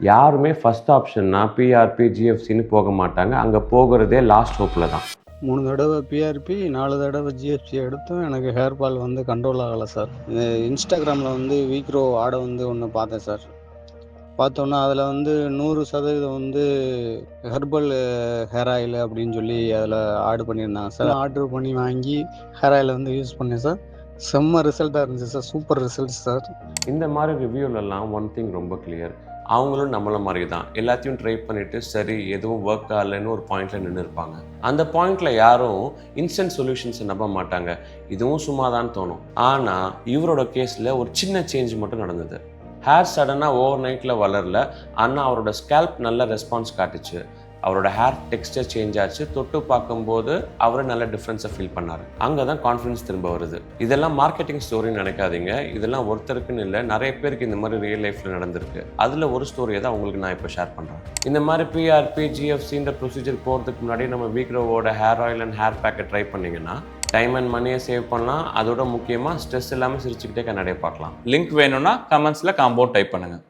யாருமே first ஆப்ஷன்னா PRP ஜிஎஃப்சின்னு போக மாட்டாங்க. அங்கே போகிறதே லாஸ்ட் ஹோப்பில் தான். 3 தடவை பிஆர்பி 4 தடவை ஜிஎஃப்சி எடுத்தும் எனக்கு ஹேர் ஃபால் வந்து கண்ட்ரோல் ஆகலை சார். இன்ஸ்டாகிராமில் வந்து வீக்ரோ ஆடை வந்து ஒன்று பார்த்தேன் சார். பார்த்தோன்னா அதில் வந்து 100% வந்து ஹெர்பல் ஹேர் ஆயில் அப்படின்னு சொல்லி அதில் ஆர்டர் பண்ணியிருந்தாங்க சார். ஆர்டர் பண்ணி வாங்கி ஹேர் ஆயில் வந்து யூஸ் பண்ணேன் சார். செம்ம ரிசல்ட்டாக இருந்துச்சு சார். Super result sir. இந்த மாதிரி ரிவ்யூலெல்லாம் ஒன் திங் ரொம்ப கிளியர். அவங்களும் நம்மள மாதிரி தான் எல்லாத்தையும் ட்ரை பண்ணிவிட்டு சரி எதுவும் ஒர்க் ஆகலைன்னு ஒரு பாயிண்டில் நின்று இருப்பாங்க. அந்த பாயிண்டில் யாரும் இன்ஸ்டன்ட் சொல்யூஷன்ஸை நம்ப மாட்டாங்க. இதுவும் சும்மா தான் தோணும். ஆனால் இவரோட கேஸில் ஒரு சின்ன சேஞ்ச் மட்டும் நடந்தது. ஹேர் சடனாக ஓவர் நைட்டில் வளரல, ஆனால் அவரோட ஸ்கேல்ப் நல்ல ரெஸ்பான்ஸ் காட்டுச்சு. அவரோட ஹேர் டெக்ஸ்டர் சேஞ்ச் ஆச்சு. தொட்டு பார்க்கும்போது அவரை நல்ல டிஃப்ரென்ஸை ஃபீல் பண்ணார். அங்கே தான் கான்ஃபிடன்ஸ் திரும்ப வருது. இதெல்லாம் மார்க்கெட்டிங் ஸ்டோரின்னு நினைக்காதீங்க. இதெல்லாம் ஒருத்தருக்குன்னு இல்லை, நிறைய பேருக்கு இந்த மாதிரி ரியல் லைஃப்பில் நடந்திருக்கு. அதில் ஒரு ஸ்டோரியை தான் உங்களுக்கு நான் இப்போ ஷேர் பண்ணுறேன். இந்த மாதிரி பிஆர்பி ஜிஎஃப்சின்ற ப்ரொசீஜர் போகிறதுக்கு முன்னாடி நம்ம வீக்ரோவோட ஹேர் ஆயில் அண்ட் ஹேர் பேக்கை ட்ரை பண்ணிங்கன்னா டைம் அண்ட் மணியை சேவ் பண்ணலாம். அதோட முக்கியமாக ஸ்ட்ரெஸ் இல்லாமல் சிரிச்சுக்கிட்டே கண்ணாடியை பார்க்கலாம். லிங்க் வேணும்னா கமெண்ட்ஸில் காம்போ டைப் பண்ணுங்கள்.